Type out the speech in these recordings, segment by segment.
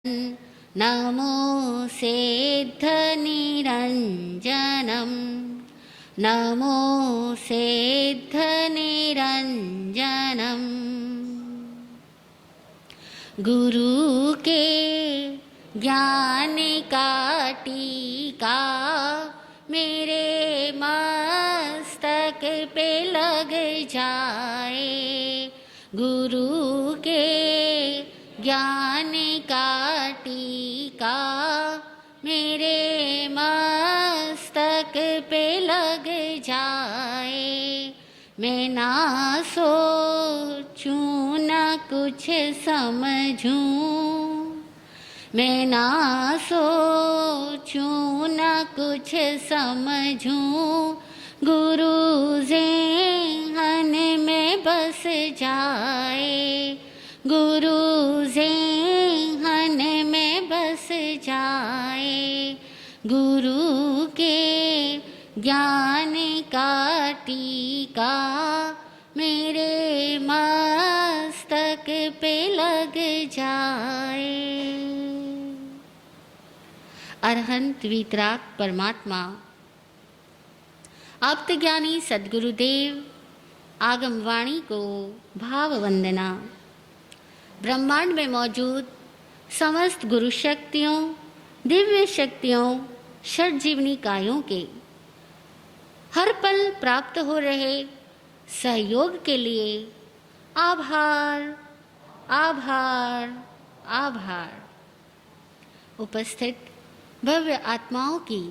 नमो सिद्धनिरञ्जनं नमो सिद्धनिरञ्जनम्। गुरु के ज्ञान का टीका मेरे मस्तक पे लग जाए। गुरु के ज्ञान का टीका मेरे मस्तक पे लग जाए। मैं ना सोचूं ना कुछ समझूं, मैं ना सोचूं ना कुछ समझूं, गुरु ज़ेहन में बस जाए। गुरु ज़ेहन में बस जाए। गुरु के ज्ञान का टीका मेरे मस्तक पे लग जाए। अरहंत वीतराग परमात्मा आप्तज्ञानी सद्गुरुदेव आगम वाणी को भाव वंदना। ब्रह्मांड में मौजूद समस्त गुरु शक्तियों, दिव्य शक्तियों, षड्जीवनी कायों के हर पल प्राप्त हो रहे सहयोग के लिए आभार आभार आभार। उपस्थित भव्य आत्माओं की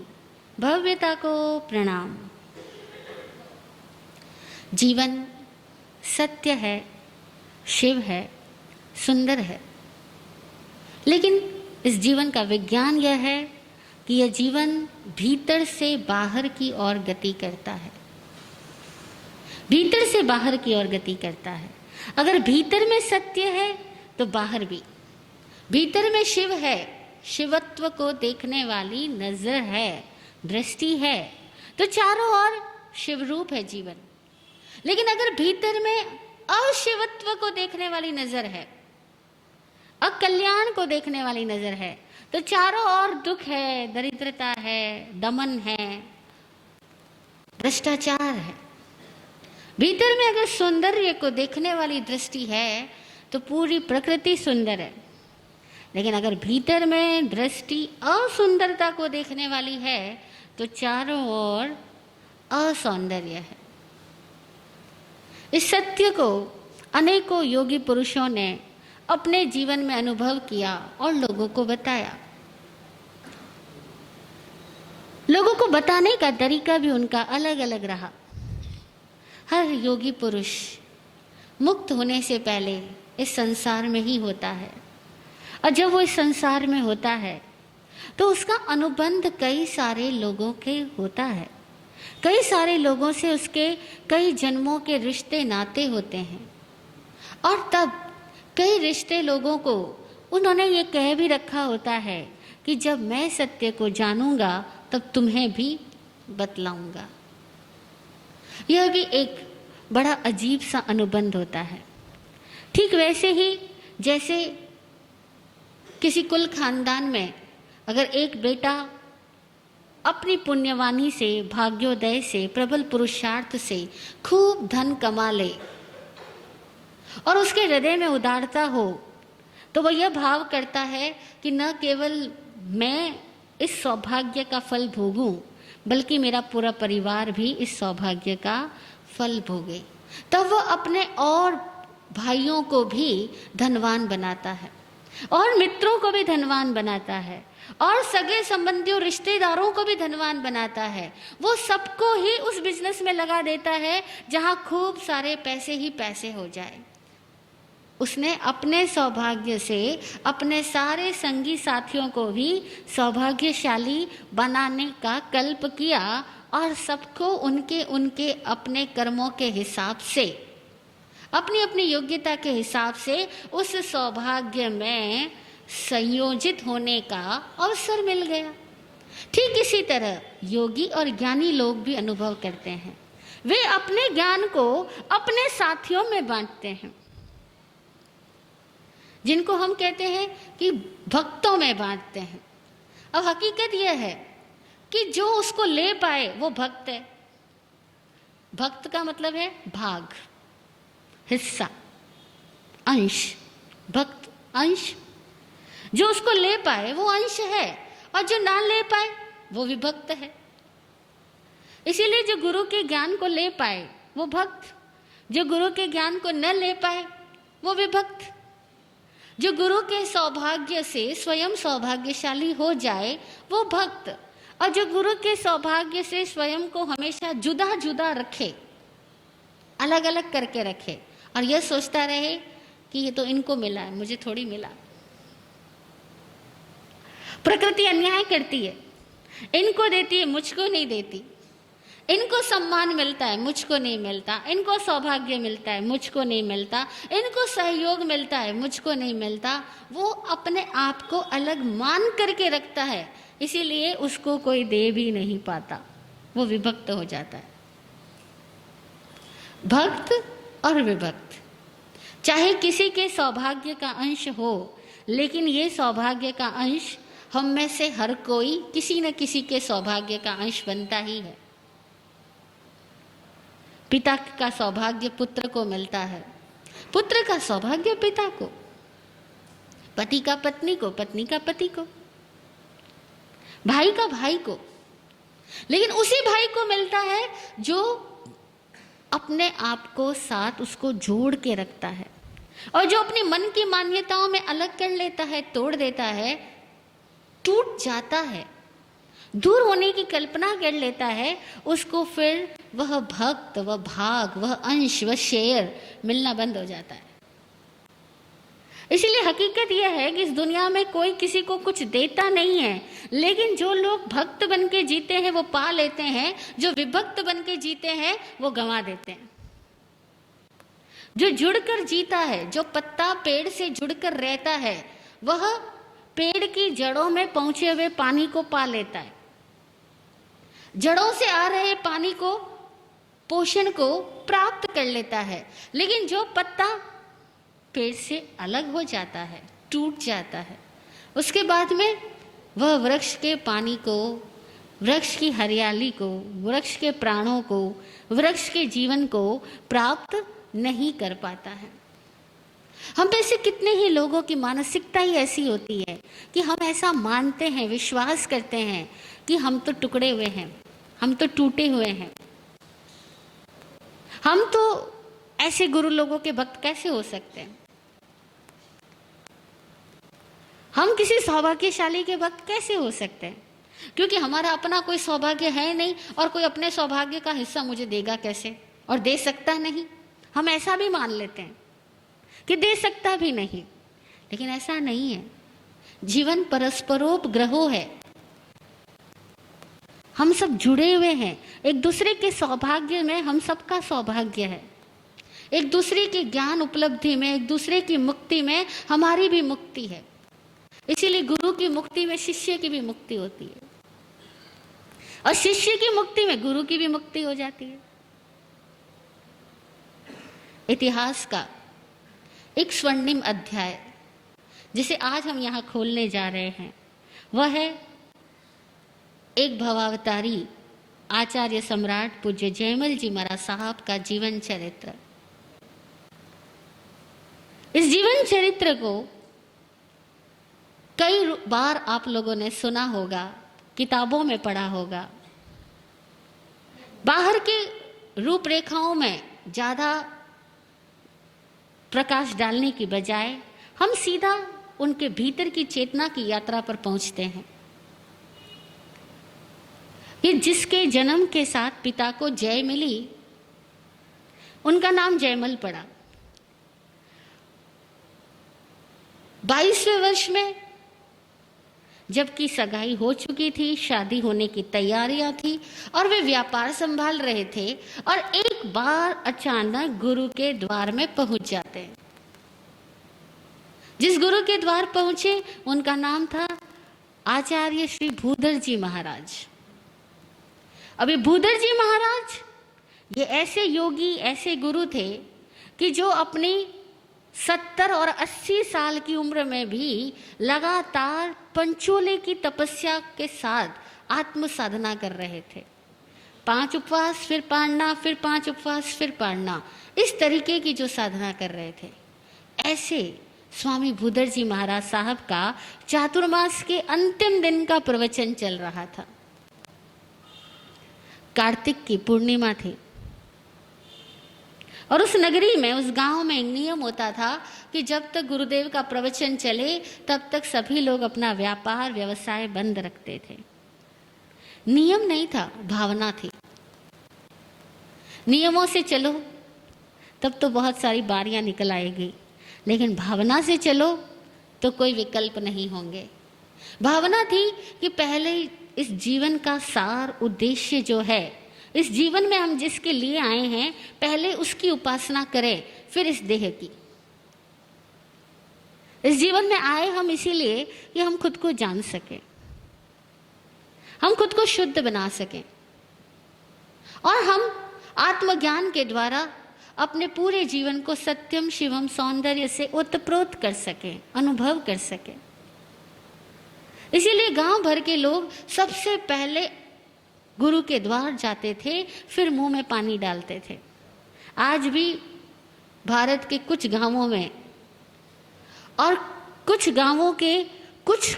भव्यता को प्रणाम। जीवन सत्य है, शिव है, सुंदर है, लेकिन इस जीवन का विज्ञान यह है कि यह जीवन भीतर से बाहर की ओर गति करता है। भीतर से बाहर की ओर गति करता है। अगर भीतर में सत्य है तो बाहर भी। भीतर में शिव है, शिवत्व को देखने वाली नजर है, दृष्टि है, तो चारों ओर शिव रूप है जीवन। लेकिन अगर भीतर में अशिवत्व को देखने वाली नजर है, अकल्याण को देखने वाली नजर है, तो चारों ओर दुख है, दरिद्रता है, दमन है, भ्रष्टाचार है। भीतर में अगर सौंदर्य को देखने वाली दृष्टि है तो पूरी प्रकृति सुंदर है। लेकिन अगर भीतर में दृष्टि असुंदरता को देखने वाली है तो चारों ओर असौंदर्य है। इस सत्य को अनेकों योगी पुरुषों ने अपने जीवन में अनुभव किया और लोगों को बताया। लोगों को बताने का तरीका भी उनका अलग अलग रहा। हर योगी पुरुष मुक्त होने से पहले इस संसार में ही होता है, और जब वो इस संसार में होता है तो उसका अनुबंध कई सारे लोगों के होता है। कई सारे लोगों से उसके कई जन्मों के रिश्ते नाते होते हैं, और तब कई रिश्ते लोगों को उन्होंने ये कह भी रखा होता है कि जब मैं सत्य को जानूंगा तब तुम्हें भी बतलाऊंगा। यह भी एक बड़ा अजीब सा अनुबंध होता है। ठीक वैसे ही जैसे किसी कुल खानदान में अगर एक बेटा अपनी पुण्यवानी से, भाग्योदय से, प्रबल पुरुषार्थ से खूब धन कमा ले और उसके हृदय में उदारता हो, तो वह यह भाव करता है कि न केवल मैं इस सौभाग्य का फल भोगूं, बल्कि मेरा पूरा परिवार भी इस सौभाग्य का फल भोगे। तब वह अपने और भाइयों को भी धनवान बनाता है, और मित्रों को भी धनवान बनाता है, और सगे संबंधियों, रिश्तेदारों को भी धनवान बनाता है। वो सबको ही उस बिजनेस में लगा देता है जहां खूब सारे पैसे ही पैसे हो जाए। उसने अपने सौभाग्य से अपने सारे संगी साथियों को भी सौभाग्यशाली बनाने का कल्प किया, और सबको उनके उनके अपने कर्मों के हिसाब से, अपनी अपनी योग्यता के हिसाब से उस सौभाग्य में संयोजित होने का अवसर मिल गया। ठीक इसी तरह योगी और ज्ञानी लोग भी अनुभव करते हैं। वे अपने ज्ञान को अपने साथियों में बांटते हैं। जिनको हम कहते हैं कि भक्तों में बांटते हैं। अब हकीकत यह है कि जो उसको ले पाए वो भक्त है। भक्त का मतलब है भाग, हिस्सा, अंश। भक्त अंश, जो उसको ले पाए वो अंश है, और जो ना ले पाए वो विभक्त है। इसीलिए जो गुरु के ज्ञान को ले पाए वो भक्त, जो गुरु के ज्ञान को न ले पाए वो विभक्त। जो गुरु के सौभाग्य से स्वयं सौभाग्यशाली हो जाए वो भक्त, और जो गुरु के सौभाग्य से स्वयं को हमेशा जुदा जुदा रखे, अलग अलग करके रखे, और यह सोचता रहे कि ये तो इनको मिला है, मुझे थोड़ी मिला। प्रकृति अन्याय करती है, इनको देती है, मुझको नहीं देती। इनको सम्मान मिलता है, मुझको नहीं मिलता। इनको सौभाग्य मिलता है, मुझको नहीं मिलता। इनको सहयोग मिलता है, मुझको नहीं मिलता। वो अपने आप को अलग मान करके रखता है, इसीलिए उसको कोई दे भी नहीं पाता, वो विभक्त हो जाता है। भक्त और विभक्त, चाहे किसी के सौभाग्य का अंश हो, लेकिन ये सौभाग्य का अंश हम में से हर कोई किसी न किसी के सौभाग्य का अंश बनता ही है। पिता का सौभाग्य पुत्र को मिलता है, पुत्र का सौभाग्य पिता को, पति का पत्नी को, पत्नी का पति को, भाई का भाई को। लेकिन उसी भाई को मिलता है जो अपने आप को साथ उसको जोड़ के रखता है, और जो अपनी मन की मान्यताओं में अलग कर लेता है, तोड़ देता है, टूट जाता है, दूर होने की कल्पना कर लेता है, उसको फिर वह भक्त, वह भाग, वह अंश, वह शेयर मिलना बंद हो जाता है। इसलिए हकीकत यह है कि इस दुनिया में कोई किसी को कुछ देता नहीं है, लेकिन जो लोग भक्त बन के जीते हैं वो पा लेते हैं, जो विभक्त बन के जीते हैं वो गंवा देते हैं। जो जुड़कर जीता है, जो पत्ता पेड़ से जुड़कर रहता है, वह पेड़ की जड़ों में पहुंचे हुए पानी को पा लेता है, जड़ों से आ रहे पानी को, पोषण को प्राप्त कर लेता है। लेकिन जो पत्ता पेड़ से अलग हो जाता है, टूट जाता है, उसके बाद में वह वृक्ष के पानी को, वृक्ष की हरियाली को, वृक्ष के प्राणों को, वृक्ष के जीवन को प्राप्त नहीं कर पाता है। हम में से कितने ही लोगों की मानसिकता ही ऐसी होती है कि हम ऐसा मानते हैं, विश्वास करते हैं कि हम तो टुकड़े हुए हैं, हम तो टूटे हुए हैं, हम तो ऐसे गुरु लोगों के भक्त कैसे हो सकते हैं, हम किसी सौभाग्यशाली के भक्त कैसे हो सकते हैं, क्योंकि हमारा अपना कोई सौभाग्य है नहीं, और कोई अपने सौभाग्य का हिस्सा मुझे देगा कैसे, और दे सकता नहीं। हम ऐसा भी मान लेते हैं कि दे सकता भी नहीं, लेकिन ऐसा नहीं है। जीवन परस्परोपग्रह है, हम सब जुड़े हुए हैं, एक दूसरे के सौभाग्य में हम सबका सौभाग्य है, एक दूसरे के ज्ञान उपलब्धि में, एक दूसरे की मुक्ति में हमारी भी मुक्ति है। इसीलिए गुरु की मुक्ति में शिष्य की भी मुक्ति होती है, और शिष्य की मुक्ति में गुरु की भी मुक्ति हो जाती है। इतिहास का एक स्वर्णिम अध्याय जिसे आज हम यहाँ खोलने जा रहे हैं, वह है एक भवावतारी आचार्य सम्राट पूज्य जयमल जी महाराज साहब का जीवन चरित्र। इस जीवन चरित्र को कई बार आप लोगों ने सुना होगा, किताबों में पढ़ा होगा। बाहर के रूपरेखाओं में ज़्यादा प्रकाश डालने की बजाय हम सीधा उनके भीतर की चेतना की यात्रा पर पहुंचते हैं कि जिसके जन्म के साथ पिता को जय मिली, उनका नाम जयमल पड़ा। 22वें वर्ष में जबकि सगाई हो चुकी थी, शादी होने की तैयारियां थी, और वे व्यापार संभाल रहे थे, और एक बार अचानक गुरु के द्वार में पहुंच जाते हैं। जिस गुरु के द्वार पहुंचे उनका नाम था आचार्य श्री भूधर जी महाराज। अभी भूधर जी महाराज ये ऐसे योगी, ऐसे गुरु थे कि जो अपनी 70 और 80 साल की उम्र में भी लगातार पंचोले की तपस्या के साथ आत्म साधना कर रहे थे। 5 उपवास, फिर पाड़ना, फिर 5 उपवास, फिर पाड़ना, इस तरीके की जो साधना कर रहे थे। ऐसे स्वामी भूधर जी महाराज साहब का चातुर्मास के अंतिम दिन का प्रवचन चल रहा था। कार्तिक की पूर्णिमा थी और उस नगरी में, उस गांव में नियम होता था कि जब तक गुरुदेव का प्रवचन चले तब तक सभी लोग अपना व्यापार व्यवसाय बंद रखते थे। नियम नहीं था, भावना थी। नियमों से चलो तब तो बहुत सारी बारियां निकल आएगी, लेकिन भावना से चलो तो कोई विकल्प नहीं होंगे। भावना थी कि पहले इस जीवन का सार उद्देश्य जो है, इस जीवन में हम जिसके लिए आए हैं, पहले उसकी उपासना करें, फिर इस देह की। इस जीवन में आए हम इसीलिए कि हम खुद को जान सकें, हम खुद को शुद्ध बना सकें और हम आत्मज्ञान के द्वारा अपने पूरे जीवन को सत्यम शिवम सौंदर्य से ओतप्रोत कर सकें, अनुभव कर सकें। इसीलिए गांव भर के लोग सबसे पहले गुरु के द्वार जाते थे, फिर मुंह में पानी डालते थे। आज भी भारत के कुछ गांवों में और कुछ गांवों के कुछ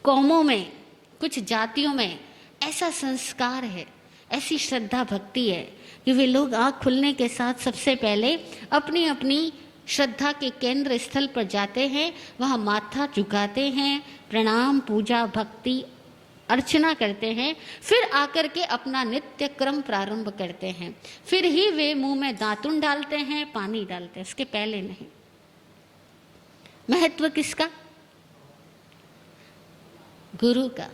कौमों में, कुछ जातियों में ऐसा संस्कार है, ऐसी श्रद्धा भक्ति है कि वे लोग आँख खुलने के साथ सबसे पहले अपनी अपनी श्रद्धा के केंद्र स्थल पर जाते हैं, वहाँ माथा झुकाते हैं, प्रणाम, पूजा, भक्ति, अर्चना करते हैं, फिर आकर के अपना नित्य क्रम प्रारंभ करते हैं। फिर ही वे मुंह में दातुन डालते हैं, पानी डालते हैं, उसके पहले नहीं। महत्व किसका? गुरु का।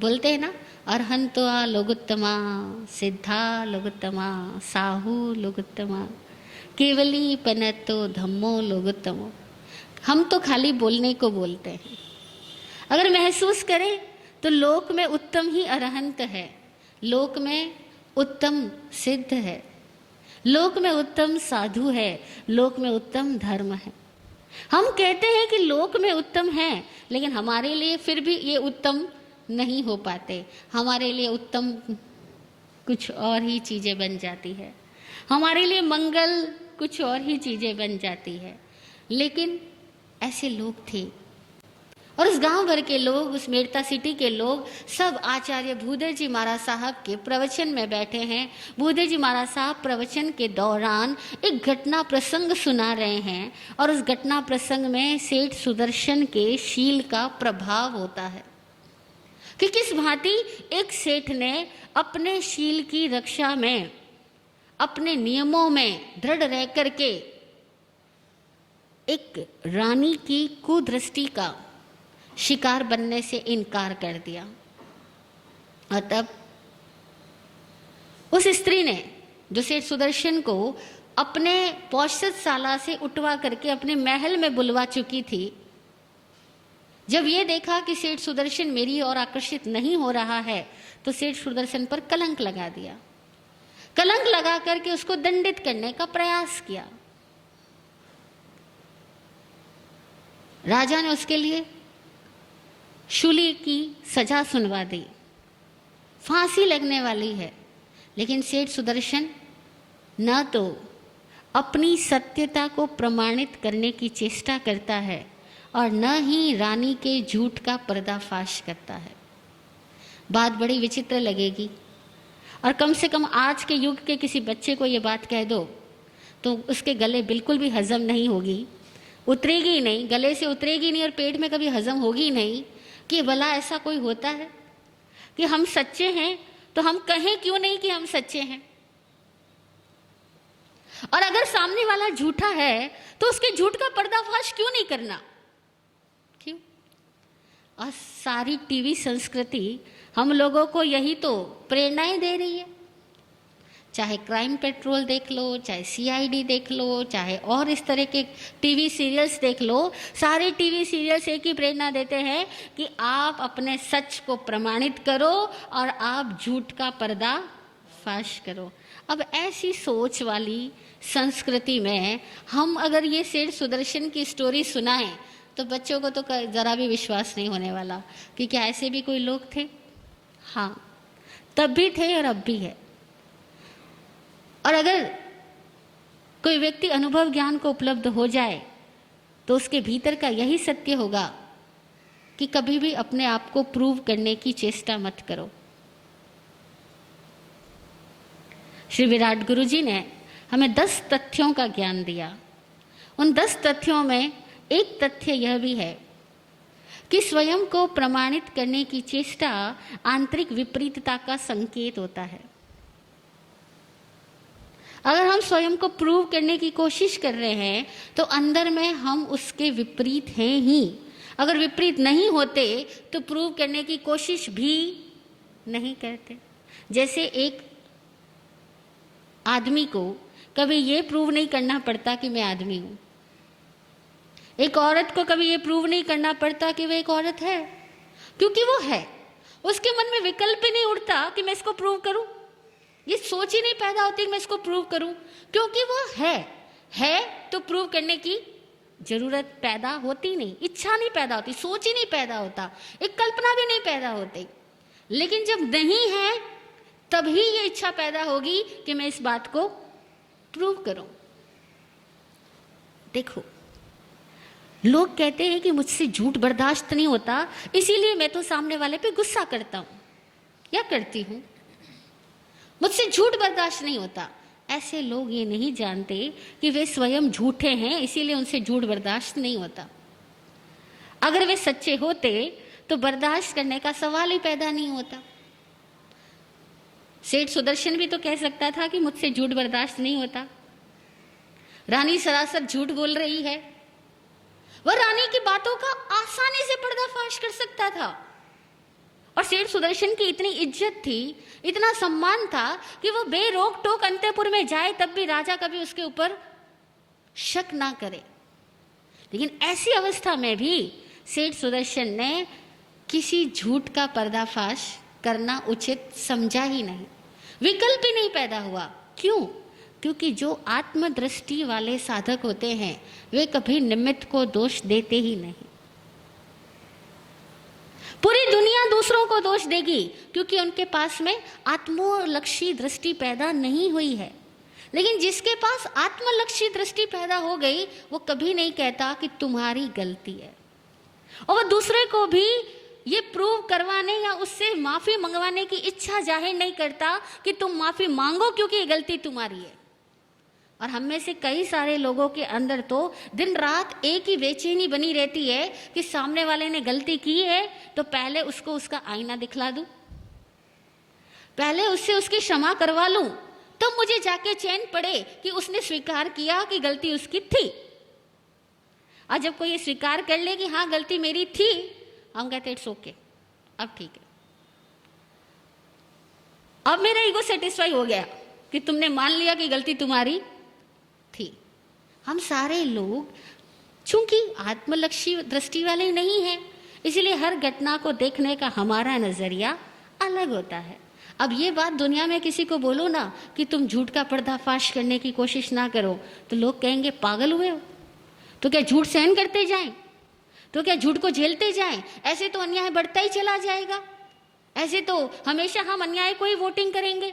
बोलते हैं ना, अरहंतवा लोगुत्तमा, सिद्धा लोगुत्तमा, साहू लोगुत्तमा, केवली पनतो धम्मो लोगुत्तमो। हम तो खाली बोलने को बोलते हैं, अगर महसूस करें तो लोक में उत्तम ही अरहंत है, लोक में उत्तम सिद्ध है, लोक में उत्तम साधु है, लोक में उत्तम धर्म है। हम कहते हैं कि लोक में उत्तम है, लेकिन हमारे लिए फिर भी ये उत्तम नहीं हो पाते। हमारे लिए उत्तम कुछ और ही चीज़ें बन जाती है, हमारे लिए मंगल कुछ और ही चीज़ें बन जाती है। लेकिन ऐसे लोग थे और उस गांव भर के लोग, उस मेड़ता सिटी के लोग सब आचार्य भूधर जी महाराज साहब के प्रवचन में बैठे हैं। भूधर जी महाराज साहब प्रवचन के दौरान एक घटना प्रसंग सुना रहे हैं और उस घटना प्रसंग में सेठ सुदर्शन के शील का प्रभाव होता है कि किस भांति एक सेठ ने अपने शील की रक्षा में, अपने नियमों में दृढ़ रह करके एक रानी की कुदृष्टि का शिकार बनने से इनकार कर दिया। और तब उस स्त्री ने, जो सेठ सुदर्शन को अपने पौषधशाला से उठवा करके अपने महल में बुलवा चुकी थी, जब ये देखा कि सेठ सुदर्शन मेरी ओर आकर्षित नहीं हो रहा है, तो सेठ सुदर्शन पर कलंक लगा दिया। कलंक लगा करके उसको दंडित करने का प्रयास किया। राजा ने उसके लिए शूली की सजा सुनवा दी, फांसी लगने वाली है। लेकिन सेठ सुदर्शन न तो अपनी सत्यता को प्रमाणित करने की चेष्टा करता है और न ही रानी के झूठ का पर्दाफाश करता है। बात बड़ी विचित्र लगेगी और कम से कम आज के युग के किसी बच्चे को ये बात कह दो तो उसके गले बिल्कुल भी हजम नहीं होगी, उतरेगी ही नहीं, गले से उतरेगी नहीं और पेट में कभी हजम होगी नहीं कि भला ऐसा कोई होता है कि हम सच्चे हैं तो हम कहें क्यों नहीं कि हम सच्चे हैं, और अगर सामने वाला झूठा है तो उसके झूठ का पर्दाफाश क्यों नहीं करना, क्यों? और सारी टीवी संस्कृति हम लोगों को यही तो प्रेरणाएं दे रही है। चाहे क्राइम पेट्रोल देख लो, चाहे सीआईडी देख लो, चाहे और इस तरह के टीवी सीरियल्स देख लो, सारे टीवी सीरियल्स एक ही प्रेरणा देते हैं कि आप अपने सच को प्रमाणित करो और आप झूठ का पर्दा फाश करो। अब ऐसी सोच वाली संस्कृति में हम अगर ये सेठ सुदर्शन की स्टोरी सुनाएं तो बच्चों को तो ज़रा भी विश्वास नहीं होने वाला कि क्या ऐसे भी कोई लोग थे। हाँ, तब भी थे और अब भी है। और अगर कोई व्यक्ति अनुभव ज्ञान को उपलब्ध हो जाए तो उसके भीतर का यही सत्य होगा कि कभी भी अपने आप को प्रूव करने की चेष्टा मत करो। श्री विराट गुरु जी ने हमें 10 तथ्यों का ज्ञान दिया। उन 10 तथ्यों में एक तथ्य यह भी है कि स्वयं को प्रमाणित करने की चेष्टा आंतरिक विपरीतता का संकेत होता है। अगर हम स्वयं को प्रूव करने की कोशिश कर रहे हैं तो अंदर में हम उसके विपरीत हैं ही। अगर विपरीत नहीं होते तो प्रूव करने की कोशिश भी नहीं करते। जैसे एक आदमी को कभी ये प्रूव नहीं करना पड़ता कि मैं आदमी हूं। एक औरत को कभी ये प्रूव नहीं करना पड़ता कि वह एक औरत है, क्योंकि वो है। उसके मन में विकल्प ही नहीं उठता कि मैं इसको प्रूव करूं। ये सोच ही नहीं पैदा होती कि मैं इसको प्रूव करूं, क्योंकि वो है तो प्रूव करने की जरूरत पैदा होती नहीं, इच्छा नहीं पैदा होती, सोच ही नहीं पैदा होता, एक कल्पना भी नहीं पैदा होती। लेकिन जब नहीं है तभी ये इच्छा पैदा होगी कि मैं इस बात को प्रूव करूं। देखो, लोग कहते हैं कि मुझसे झूठ बर्दाश्त नहीं होता, इसीलिए मैं तो सामने वाले पे गुस्सा करता हूं या करती हूं। मुझसे झूठ बर्दाश्त नहीं होता। ऐसे लोग ये नहीं जानते कि वे स्वयं झूठे हैं, इसीलिए उनसे झूठ बर्दाश्त नहीं होता। अगर वे सच्चे होते तो बर्दाश्त करने का सवाल ही पैदा नहीं होता। सेठ सुदर्शन भी तो कह सकता था कि मुझसे झूठ बर्दाश्त नहीं होता। रानी सरासर झूठ बोल रही है, वह रानी की बातों का आसानी से पर्दाफाश कर सकता था। और सेठ सुदर्शन की इतनी इज्जत थी, इतना सम्मान था कि वो बेरोक टोक अंतःपुर में जाए तब भी राजा कभी उसके ऊपर शक ना करे। लेकिन ऐसी अवस्था में भी सेठ सुदर्शन ने किसी झूठ का पर्दाफाश करना उचित समझा ही नहीं, विकल्प ही नहीं पैदा हुआ। क्यों? क्योंकि जो आत्मदृष्टि वाले साधक होते हैं वे कभी निमित्त को दोष देते ही नहीं। पूरी दुनिया दूसरों को दोष देगी क्योंकि उनके पास में आत्मलक्षी दृष्टि पैदा नहीं हुई है। लेकिन जिसके पास आत्मलक्षी दृष्टि पैदा हो गई वो कभी नहीं कहता कि तुम्हारी गलती है, और वह दूसरे को भी ये प्रूव करवाने या उससे माफी मंगवाने की इच्छा जाहिर नहीं करता कि तुम माफी मांगो क्योंकि ये गलती तुम्हारी है। और हम में से कई सारे लोगों के अंदर तो दिन रात एक ही बेचैनी बनी रहती है कि सामने वाले ने गलती की है तो पहले उसको उसका आईना दिखला दूं, पहले उससे उसकी क्षमा करवा लूं, तो मुझे जाके चैन पड़े कि उसने स्वीकार किया कि गलती उसकी थी। और जब कोई ये स्वीकार कर ले कि हाँ गलती मेरी थी, हम कहते इट्स ओके, अब ठीक है, अब मेरा ईगो सेटिस्फाई हो गया कि तुमने मान लिया कि गलती तुम्हारी थी। हम सारे लोग चूंकि आत्मलक्षी दृष्टि वाले नहीं हैं, इसलिए हर घटना को देखने का हमारा नजरिया अलग होता है। अब ये बात दुनिया में किसी को बोलो ना कि तुम झूठ का पर्दाफाश करने की कोशिश ना करो, तो लोग कहेंगे पागल हुए हो, तो क्या झूठ सहन करते जाएं, तो क्या झूठ को झेलते जाएं? ऐसे तो अन्याय बढ़ता ही चला जाएगा, ऐसे तो हमेशा हम अन्याय को ही वोटिंग करेंगे।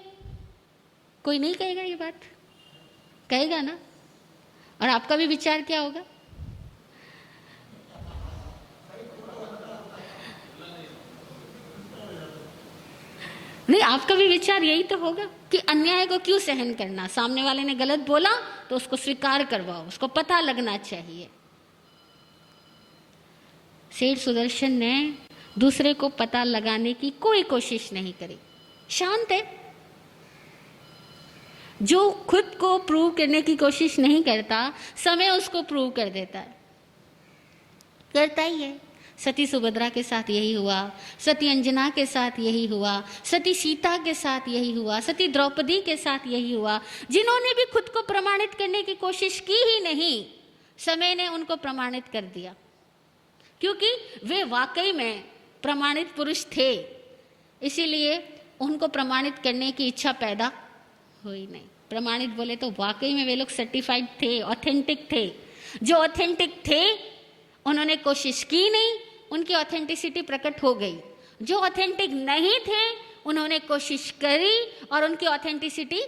कोई नहीं कहेगा ये बात, कहेगा ना? और आपका भी विचार क्या होगा? नहीं, आपका भी विचार यही तो होगा कि अन्याय को क्यों सहन करना, सामने वाले ने गलत बोला तो उसको स्वीकार करवाओ, उसको पता लगना चाहिए। सेठ सुदर्शन ने दूसरे को पता लगाने की कोई कोशिश नहीं करी, शांत है। जो खुद को प्रूव करने की कोशिश नहीं करता, समय उसको प्रूव कर देता है, करता ही है। सती सुभद्रा के साथ यही हुआ, सती अंजना के साथ यही हुआ, सती सीता के साथ यही हुआ, सती द्रौपदी के साथ यही हुआ। जिन्होंने भी खुद को प्रमाणित करने की कोशिश की ही नहीं, समय ने उनको प्रमाणित कर दिया, क्योंकि वे वाकई में प्रमाणित पुरुष थे, इसीलिए उनको प्रमाणित करने की इच्छा पैदा हो ही नहीं। प्रमाणित बोले तो वाकई में वे लोग सर्टिफाइड थे, ऑथेंटिक थे। जो ऑथेंटिक थे उन्होंने कोशिश की नहीं, उनकी ऑथेंटिसिटी प्रकट हो गई। जो ऑथेंटिक नहीं थे उन्होंने कोशिश करी और उनकी ऑथेंटिसिटी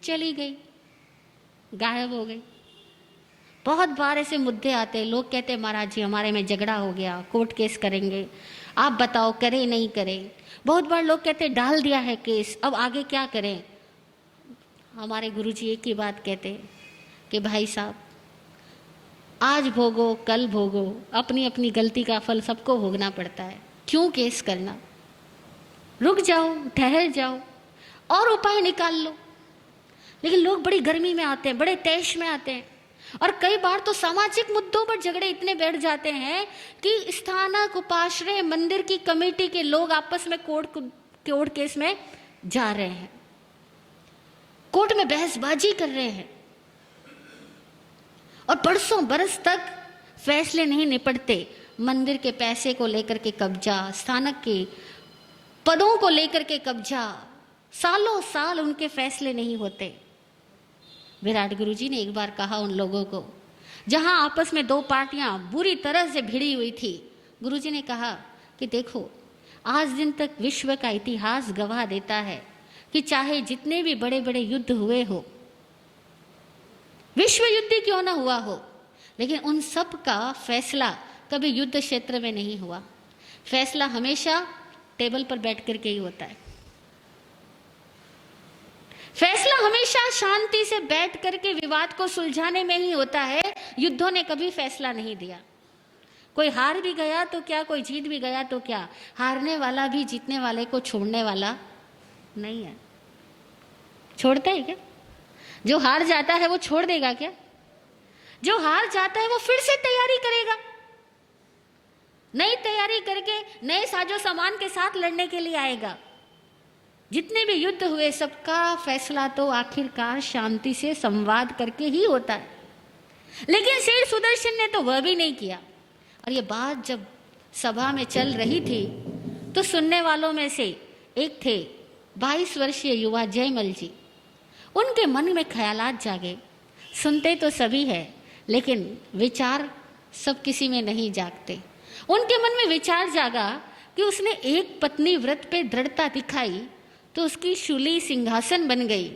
चली गई, गायब हो गई। बहुत बार ऐसे मुद्दे आते हैं, लोग कहते हैं महाराज जी हमारे में झगड़ा हो गया, कोर्ट केस करेंगे, आप बताओ करें नहीं करें। बहुत बार लोग कहते हैं डाल दिया है केस, अब आगे क्या करें। हमारे गुरुजी एक ही बात कहते हैं कि भाई साहब आज भोगो कल भोगो, अपनी अपनी गलती का फल सबको भोगना पड़ता है, क्यों केस करना, रुक जाओ, ठहर जाओ और उपाय निकाल लो। लेकिन लोग बड़ी गर्मी में आते हैं, बड़े तेज में आते हैं, और कई बार तो सामाजिक मुद्दों पर झगड़े इतने बैठ जाते हैं कि स्थानक उपाश्रय मंदिर की कमेटी के लोग आपस में कोर्ट केस में जा रहे हैं, कोर्ट में बहसबाजी कर रहे हैं और बरसों बरस तक फैसले नहीं निपटते। मंदिर के पैसे को लेकर के कब्जा, स्थानक के पदों को लेकर के कब्जा, सालों साल उनके फैसले नहीं होते। विराट गुरुजी ने एक बार कहा उन लोगों को, जहां आपस में दो पार्टियां बुरी तरह से भिड़ी हुई थी, गुरुजी ने कहा कि देखो आज दिन तक विश्व का इतिहास गवाह देता है कि चाहे जितने भी बड़े बड़े युद्ध हुए हो, विश्व युद्ध क्यों ना हुआ हो, लेकिन उन सब का फैसला कभी युद्ध क्षेत्र में नहीं हुआ। फैसला हमेशा टेबल पर बैठ करके ही होता है। फैसला हमेशा शांति से बैठ करके विवाद को सुलझाने में ही होता है। युद्धों ने कभी फैसला नहीं दिया। कोई हार भी गया तो क्या, कोई जीत भी गया तो क्या, हारने वाला भी जीतने वाले को छोड़ने वाला नहीं है। छोड़ता है क्या? जो हार जाता है वो छोड़ देगा क्या? जो हार जाता है वो फिर से तैयारी करेगा, नई तैयारी करके नए साजो सामान के साथ लड़ने के लिए आएगा। जितने भी युद्ध हुए सबका फैसला तो आखिरकार शांति से संवाद करके ही होता है। लेकिन सेठ सुदर्शन ने तो वह भी नहीं किया। और ये बात जब सभा में चल रही थी तो सुनने वालों में से एक थे 22 वर्षीय युवा जयमल जी। उनके मन में ख्यालात जागे। सुनते तो सभी है लेकिन विचार सब किसी में नहीं जागते। उनके मन में विचार जागा कि उसने एक पत्नी व्रत पे दृढ़ता दिखाई तो उसकी शूली सिंहासन बन गई।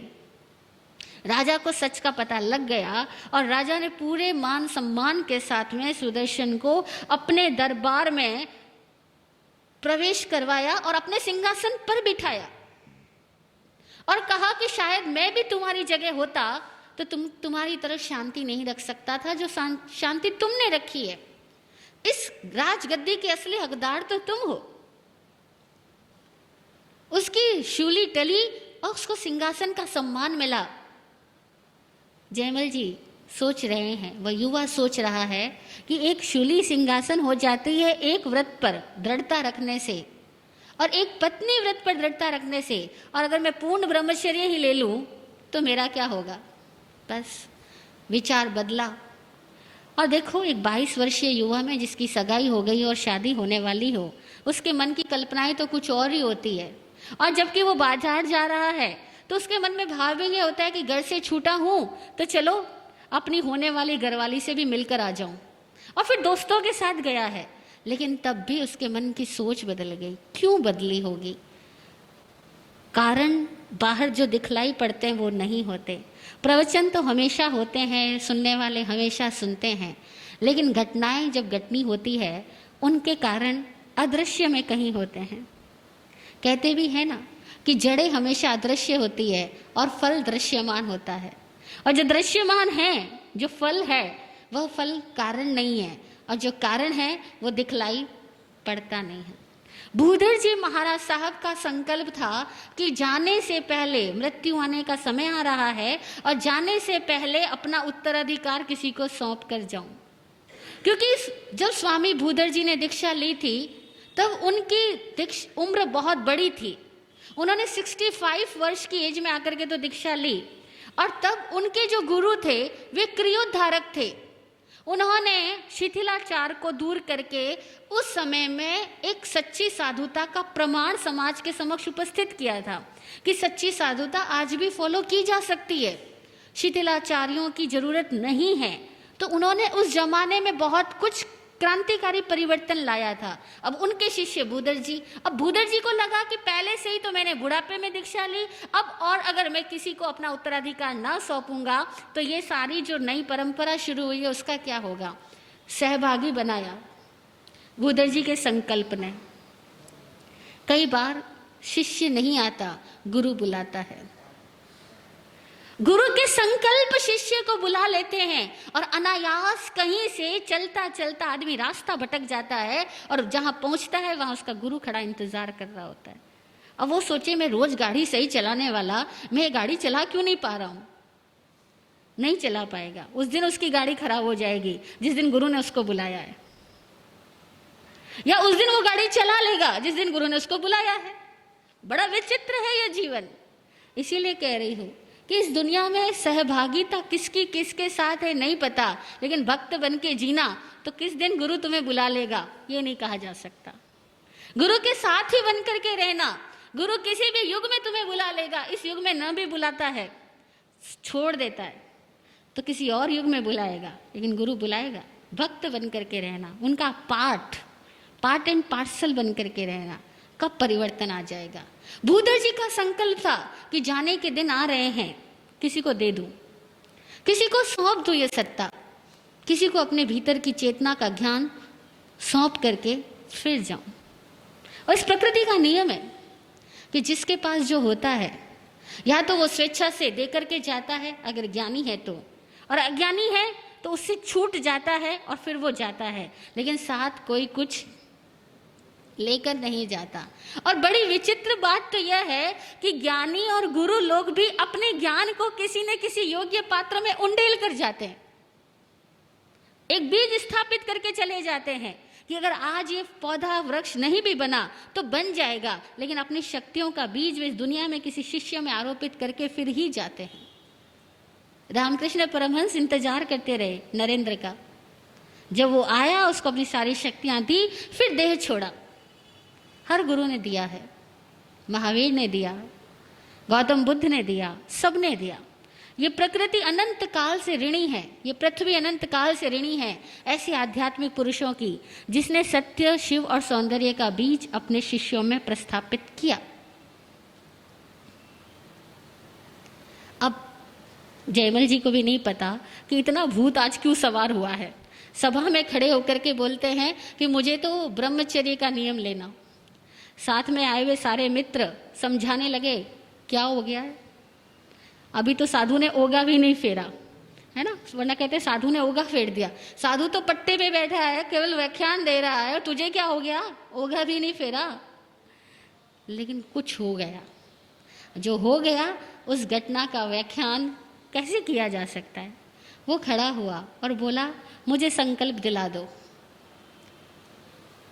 राजा को सच का पता लग गया और राजा ने पूरे मान सम्मान के साथ में सुदर्शन को अपने दरबार में प्रवेश करवाया और अपने सिंहासन पर बिठाया और कहा कि शायद मैं भी तुम्हारी जगह होता तो तुम्हारी तरफ शांति नहीं रख सकता था जो शांति तुमने रखी है। इस राजगद्दी के असली हकदार तो तुम हो। उसकी शूली टली और उसको सिंहासन का सम्मान मिला। जयमल जी सोच रहे हैं, वह युवा सोच रहा है कि एक शूली सिंहासन हो जाती है एक व्रत पर दृढ़ता रखने से और एक पत्नी व्रत पर दृढ़ता रखने से, और अगर मैं पूर्ण ब्रह्मचर्य ही ले लूं तो मेरा क्या होगा। बस विचार बदला और देखो एक 22 वर्षीय युवा में जिसकी सगाई हो गई और शादी होने वाली हो, उसके मन की कल्पनाएं तो कुछ और ही होती है। और जबकि वो बाजार जा रहा है तो उसके मन में भाव भी ये होता है कि घर से छूटा हूं तो चलो अपनी होने वाली घरवाली से भी मिलकर आ जाऊं। और फिर दोस्तों के साथ गया है, लेकिन तब भी उसके मन की सोच बदल गई। क्यों बदली होगी? कारण बाहर जो दिखलाई पड़ते हैं वो नहीं होते। प्रवचन तो हमेशा होते हैं, सुनने वाले हमेशा सुनते हैं, लेकिन घटनाएं जब घटनी होती है उनके कारण अदृश्य में कहीं होते हैं। कहते भी है ना कि जड़ें हमेशा अदृश्य होती है और फल दृश्यमान होता है। और जो दृश्यमान है, जो फल है, वह फल कारण नहीं है और जो कारण है वो दिखलाई पड़ता नहीं है। भूधर जी महाराज साहब का संकल्प था कि जाने से पहले, मृत्यु आने का समय आ रहा है और जाने से पहले अपना उत्तराधिकार किसी को सौंप कर जाऊं। क्योंकि जब स्वामी भूधर जी ने दीक्षा ली थी तब उनकी उम्र बहुत बड़ी थी। उन्होंने 65 वर्ष की एज में आकर के तो दीक्षा ली और तब उनके जो गुरु थे वे क्रियोद्धारक थे। उन्होंने शिथिलाचार को दूर करके उस समय में एक सच्ची साधुता का प्रमाण समाज के समक्ष उपस्थित किया था कि सच्ची साधुता आज भी फॉलो की जा सकती है, शिथिलाचारियों की जरूरत नहीं है। तो उन्होंने उस जमाने में बहुत कुछ क्रांतिकारी परिवर्तन लाया था। अब उनके शिष्य भूधर जी, अब भूधर जी को लगा कि पहले से ही तो मैंने बुढ़ापे में दीक्षा ली, अब और अगर मैं किसी को अपना उत्तराधिकार ना सौंपूंगा तो ये सारी जो नई परंपरा शुरू हुई है उसका क्या होगा। सहभागी बनाया भूधर जी के संकल्प ने। कई बार शिष्य नहीं आता, गुरु बुलाता है। गुरु के संकल्प शिष्य को बुला लेते हैं और अनायास कहीं से चलता चलता आदमी रास्ता भटक जाता है और जहां पहुंचता है वहां उसका गुरु खड़ा इंतजार कर रहा होता है। अब वो सोचे मैं रोज गाड़ी सही चलाने वाला, मैं गाड़ी चला क्यों नहीं पा रहा हूं। नहीं चला पाएगा, उस दिन उसकी गाड़ी खराब हो जाएगी जिस दिन गुरु ने उसको बुलाया है, या उस दिन वो गाड़ी चला लेगा जिस दिन गुरु ने उसको बुलाया है। बड़ा विचित्र है यह जीवन। इसीलिए कह रही हूं कि इस दुनिया में सहभागिता किसकी किसके साथ है नहीं पता, लेकिन भक्त बन के जीना तो किस दिन गुरु तुम्हें बुला लेगा ये नहीं कहा जा सकता। गुरु के साथ ही बन करके रहना। गुरु किसी भी युग में तुम्हें बुला लेगा, इस युग में न भी बुलाता है, छोड़ देता है तो किसी और युग में बुलाएगा, लेकिन गुरु बुलाएगा। भक्त बन करके रहना, उनका पार्ट एंड पार्सल बन करके रहना, कब परिवर्तन आ जाएगा। भूधर जी का संकल्प था कि जाने के दिन आ रहे हैं, किसी को दे दूं, किसी को सौंप दूं ये सत्ता, किसी को अपने भीतर की चेतना का ज्ञान सौंप करके फिर जाऊं। और इस प्रकृति का नियम है कि जिसके पास जो होता है या तो वो स्वेच्छा से दे करके जाता है अगर ज्ञानी है तो, और अज्ञानी है तो उससे छूट जाता है और फिर वो जाता है, लेकिन साथ कोई कुछ लेकर नहीं जाता। और बड़ी विचित्र बात तो यह है कि ज्ञानी और गुरु लोग भी अपने ज्ञान को किसी न किसी योग्य पात्र में उंडेल कर जाते हैं, एक बीज स्थापित करके चले जाते हैं कि अगर आज ये पौधा वृक्ष नहीं भी बना तो बन जाएगा, लेकिन अपनी शक्तियों का बीज वे इस दुनिया में किसी शिष्य में आरोपित करके फिर ही जाते हैं। रामकृष्ण परमहंस इंतजार करते रहे नरेंद्र का, जब वो आया उसको अपनी सारी शक्तियां दी, फिर देह छोड़ा। हर गुरु ने दिया है, महावीर ने दिया, गौतम बुद्ध ने दिया, सबने दिया। ये प्रकृति अनंत काल से ऋणी है, ये पृथ्वी अनंत काल से ऋणी है ऐसे आध्यात्मिक पुरुषों की जिसने सत्य, शिव और सौंदर्य का बीज अपने शिष्यों में प्रस्थापित किया। अब जयमल जी को भी नहीं पता कि इतना भूत आज क्यों सवार हुआ है। सभा में खड़े होकर के बोलते हैं कि मुझे तो ब्रह्मचर्य का नियम लेना। साथ में आए हुए सारे मित्र समझाने लगे क्या हो गया है, अभी तो साधु ने ओगा भी नहीं फेरा है ना, वरना कहते साधु ने ओगा फेर दिया। साधु तो पट्टे पे बैठा है, केवल व्याख्यान दे रहा है, और तुझे क्या हो गया, ओगा भी नहीं फेरा। लेकिन कुछ हो गया, जो हो गया उस घटना का व्याख्यान कैसे किया जा सकता है। वो खड़ा हुआ और बोला मुझे संकल्प दिला दो।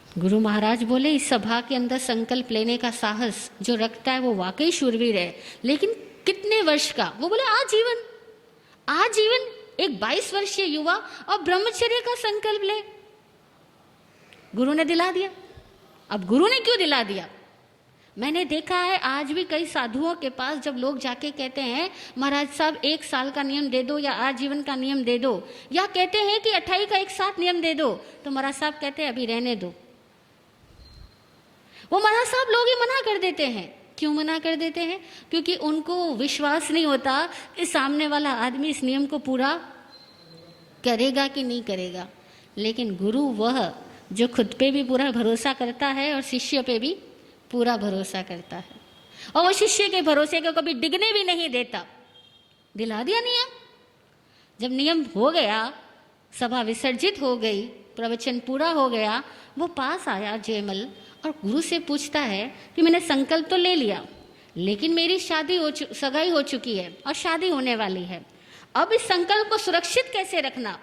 गुरु महाराज बोले इस सभा के अंदर संकल्प लेने का साहस जो रखता है वो वाकई शूरवीर है, लेकिन कितने वर्ष का। वो बोले आजीवन। आजीवन एक 22 वर्षीय युवा और ब्रह्मचर्य का संकल्प ले। गुरु ने दिला दिया। अब गुरु ने क्यों दिला दिया, मैंने देखा है आज भी कई साधुओं के पास जब लोग जाके कहते हैं महाराज साहब 1 साल का नियम दे दो या आजीवन का नियम दे दो, या कहते हैं कि 28 का एक साथ नियम दे दो, तो महाराज साहब कहते हैं अभी रहने दो। वो महाराज साहब लोग ही मना कर देते हैं। क्यों मना कर देते हैं? क्योंकि उनको विश्वास नहीं होता कि सामने वाला आदमी इस नियम को पूरा करेगा कि नहीं करेगा। लेकिन गुरु वह जो खुद पे भी पूरा भरोसा करता है और शिष्य पे भी पूरा भरोसा करता है, और वो शिष्य के भरोसे को कभी डिगने भी नहीं देता। दिला दिया नियम। जब नियम हो गया, सभा विसर्जित हो गई, प्रवचन पूरा हो गया, वो पास आया जयमल और गुरु से पूछता है कि मैंने संकल्प तो ले लिया, लेकिन मेरी सगाई हो चुकी है और शादी होने वाली है, अब इस संकल्प को सुरक्षित कैसे रखना।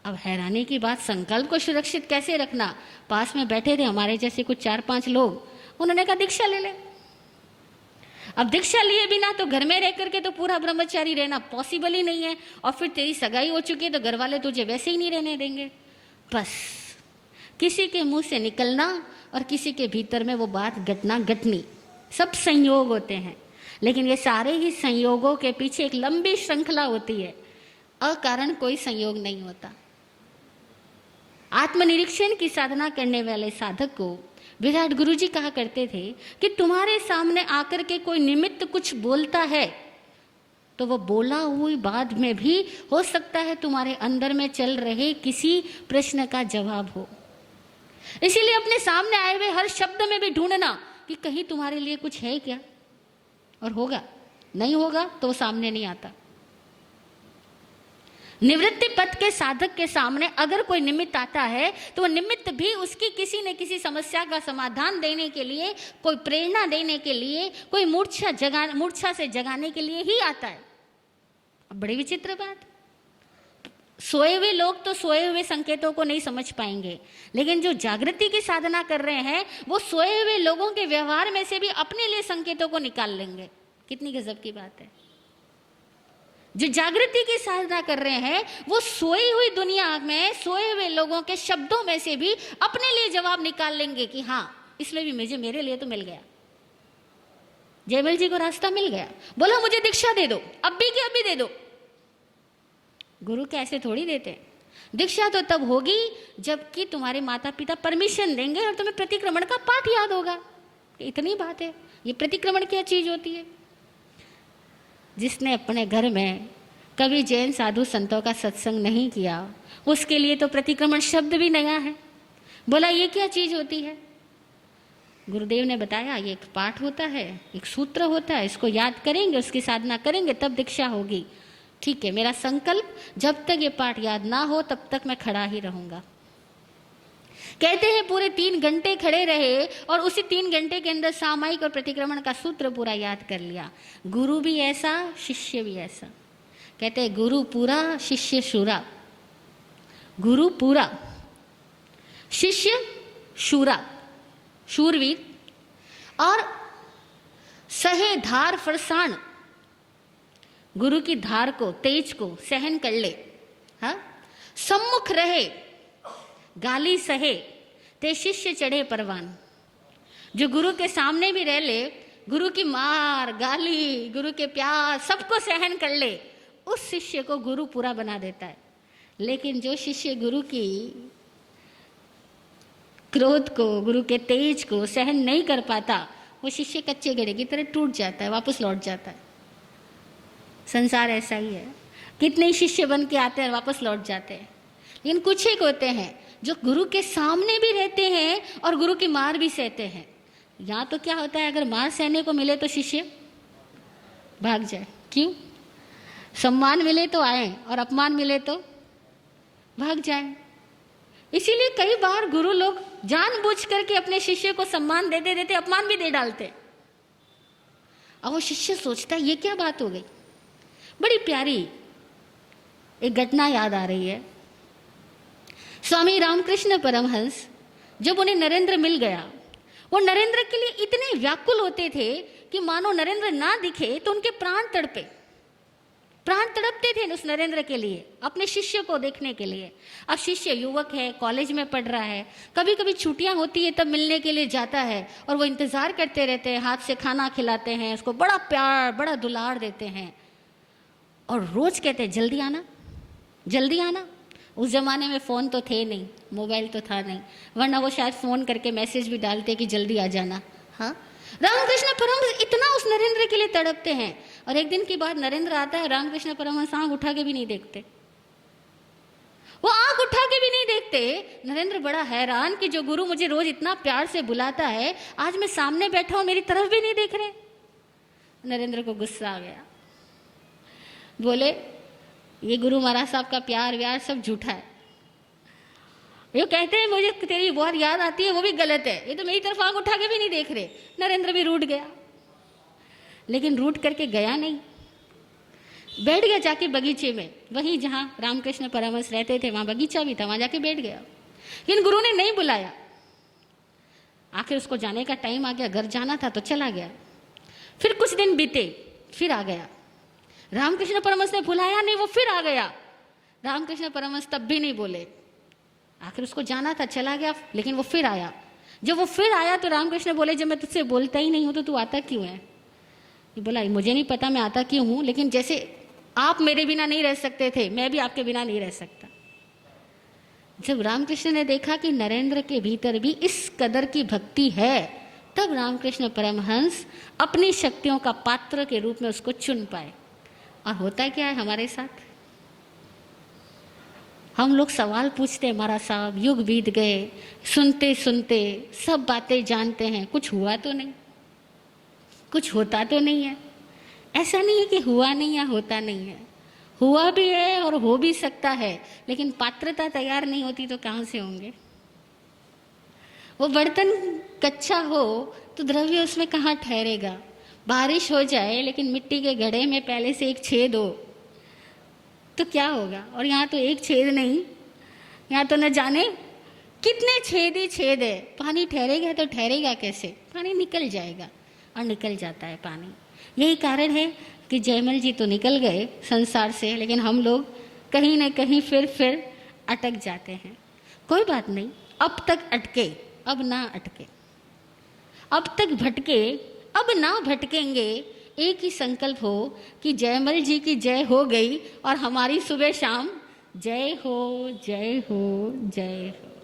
अब हैरानी की बात, संकल्प को सुरक्षित कैसे रखना। पास में बैठे थे हमारे जैसे कुछ 4-5 लोग, उन्होंने कहा दीक्षा ले ले। अब दीक्षा लिए बिना तो घर में रह करके तो पूरा ब्रह्मचारी रहना पॉसिबल ही नहीं है, और फिर तेरी सगाई हो चुकी है तो घर वाले तुझे वैसे ही नहीं रहने देंगे। बस किसी के मुंह से निकलना और किसी के भीतर में वो बात घटना घटनी, सब संयोग होते हैं, लेकिन ये सारे ही संयोगों के पीछे एक लंबी श्रृंखला होती है, अकारण कोई संयोग नहीं होता। आत्मनिरीक्षण की साधना करने वाले साधक को विराट गुरुजी कहा करते थे कि तुम्हारे सामने आकर के कोई निमित्त कुछ बोलता है तो वो बोला हुई बात में भी हो सकता है तुम्हारे अंदर में चल रहे किसी प्रश्न का जवाब हो। इसीलिए अपने सामने आए हुए हर शब्द में भी ढूंढना कि कहीं तुम्हारे लिए कुछ है क्या, और होगा, नहीं होगा तो वो सामने नहीं आता। निवृत्ति पथ के साधक के सामने अगर कोई निमित्त आता है तो वो निमित्त भी उसकी किसी न किसी समस्या का समाधान देने के लिए, कोई प्रेरणा देने के लिए, कोई मूर्छा से जगाने के लिए ही आता है। अब बड़ी विचित्र बात, सोए हुए लोग तो सोए हुए संकेतों को नहीं समझ पाएंगे, लेकिन जो जागृति की साधना कर रहे हैं वो सोए हुए लोगों के व्यवहार में से भी अपने लिए संकेतों को निकाल लेंगे। कितनी गजब की बात है। जो जागृति की साधना कर रहे हैं वो सोई हुई दुनिया में सोए हुए लोगों के शब्दों में से भी अपने लिए जवाब निकाल लेंगे कि हाँ, इसमें भी मेरे लिए तो मिल गया। जयमल जी को रास्ता मिल गया, बोला मुझे दीक्षा दे दो, अभी के अभी दे दो। गुरु कैसे थोड़ी देते हैं, दीक्षा तो तब होगी जबकि तुम्हारे माता पिता परमिशन देंगे और तुम्हें प्रतिक्रमण का पाठ याद होगा। इतनी बात है। ये प्रतिक्रमण क्या चीज होती है? जिसने अपने घर में कभी जैन साधु संतों का सत्संग नहीं किया उसके लिए तो प्रतिक्रमण शब्द भी नया है। बोला ये क्या चीज होती है? गुरुदेव ने बताया ये एक पाठ होता है, एक सूत्र होता है, इसको याद करेंगे, उसकी साधना करेंगे तब दीक्षा होगी। ठीक है, मेरा संकल्प जब तक ये पाठ याद ना हो तब तक मैं खड़ा ही रहूंगा। कहते हैं पूरे 3 घंटे खड़े रहे और उसी 3 घंटे के अंदर सामायिक और प्रतिक्रमण का सूत्र पूरा याद कर लिया। गुरु भी ऐसा, शिष्य भी ऐसा। कहते हैं गुरु पूरा शिष्य शूरा, गुरु पूरा शिष्य शूरा, शूरवीर, और सहे धार फरसाण, गुरु की धार को, तेज को सहन कर ले। हाँ, सम्मुख रहे, गाली सहे, ते शिष्य चढ़े परवान। जो गुरु के सामने भी रह ले, गुरु की मार, गाली, गुरु के प्यार सबको सहन कर ले, उस शिष्य को गुरु पूरा बना देता है। लेकिन जो शिष्य गुरु की क्रोध को, गुरु के तेज को सहन नहीं कर पाता, वो शिष्य कच्चे घड़े की तरह टूट जाता है, वापस लौट जाता है। संसार ऐसा ही है, कितने शिष्य बन के आते हैं वापस लौट जाते हैं। लेकिन कुछ एक होते हैं जो गुरु के सामने भी रहते हैं और गुरु की मार भी सहते हैं। यहाँ तो क्या होता है, अगर मार सहने को मिले तो शिष्य भाग जाए। क्यों? सम्मान मिले तो आए और अपमान मिले तो भाग जाए। इसीलिए कई बार गुरु लोग जानबूझ करके अपने शिष्य को सम्मान देते देते अपमान भी दे डालते। अब वो शिष्य सोचता है ये क्या बात हो गई। बड़ी प्यारी एक घटना याद आ रही है। स्वामी रामकृष्ण परमहंस जब उन्हें नरेंद्र मिल गया, वो नरेंद्र के लिए इतने व्याकुल होते थे कि मानो नरेंद्र ना दिखे तो उनके प्राण तड़पे, प्राण तड़पते थे उस नरेंद्र के लिए, अपने शिष्य को देखने के लिए। अब शिष्य युवक है, कॉलेज में पढ़ रहा है, कभी कभी छुट्टियां होती है तब मिलने के लिए जाता है और वो इंतजार करते रहते हैं, हाथ से खाना खिलाते हैं, उसको बड़ा प्यार, बड़ा दुलार देते हैं और रोज कहते हैं जल्दी आना, जल्दी आना। उस जमाने में फ़ोन तो थे नहीं, मोबाइल तो था नहीं, वरना वो शायद फ़ोन करके मैसेज भी डालते कि जल्दी आ जाना। हाँ, रामकृष्ण परमहंस इतना उस नरेंद्र के लिए तड़पते हैं। और एक दिन की बात, नरेंद्र आता है, रामकृष्ण परमहंस आँख उठा के भी नहीं देखते, वो आँख उठा के भी नहीं देखते। नरेंद्र बड़ा हैरान कि जो गुरु मुझे रोज इतना प्यार से बुलाता है, आज मैं सामने बैठा हूँ मेरी तरफ भी नहीं देख रहे। नरेंद्र को गुस्सा आ गया, बोले ये गुरु महाराज साहब का प्यार व्यार सब झूठा है। ये कहते हैं मुझे तेरी बहुत याद आती है, वो भी गलत है, ये तो मेरी तरफ आंख उठा के भी नहीं देख रहे। नरेंद्र भी रूठ गया, लेकिन रूठ करके गया नहीं, बैठ गया जाके बगीचे में, वहीं जहाँ रामकृष्ण परमहंस रहते थे वहाँ बगीचा भी था, वहाँ जाके बैठ गया। लेकिन गुरु ने नहीं बुलाया। आखिर उसको जाने का टाइम आ गया, घर जाना था तो चला गया। फिर कुछ दिन बीते, फिर आ गया। रामकृष्ण परमहंस ने बुलाया नहीं, वो फिर आ गया। रामकृष्ण परमहंस तब भी नहीं बोले। आखिर उसको जाना था, चला गया, लेकिन वो फिर आया। जब वो फिर आया तो रामकृष्ण बोले, जब मैं तुझसे बोलता ही नहीं हूं तो तू आता क्यों है? ये बोला, मुझे नहीं पता मैं आता क्यों हूं, लेकिन जैसे आप मेरे बिना नहीं रह सकते थे, मैं भी आपके बिना नहीं रह सकता। जब रामकृष्ण ने देखा कि नरेंद्र के भीतर भी इस कदर की भक्ति है, तब रामकृष्ण परमहंस अपनी शक्तियों का पात्र के रूप में उसको चुन पाए। और होता क्या है हमारे साथ? हम लोग सवाल पूछते हैं, महाराज साहब युग बीत गए, सुनते सुनते सब बातें जानते हैं, कुछ हुआ तो नहीं, कुछ होता तो नहीं है। ऐसा नहीं है कि हुआ नहीं या होता नहीं है, हुआ भी है और हो भी सकता है, लेकिन पात्रता तैयार नहीं होती तो कहाँ से होंगे? वो बर्तन कच्चा हो तो द्रव्य उसमें कहाँ ठहरेगा? बारिश हो जाए लेकिन मिट्टी के घड़े में पहले से एक छेद हो तो क्या होगा? और यहाँ तो एक छेद नहीं, यहाँ तो न जाने कितने छेद ही छेद है। पानी ठहरेगा तो ठहरेगा कैसे? पानी निकल जाएगा, और निकल जाता है पानी। यही कारण है कि जयमल जी तो निकल गए संसार से, लेकिन हम लोग कहीं न कहीं फिर अटक जाते हैं। कोई बात नहीं, अब तक अटके अब ना अटके, अब तक भटके अब ना भटकेंगे। एक ही संकल्प हो कि जयमल जी की जय हो गई और हमारी सुबह शाम जय हो जय हो जय हो।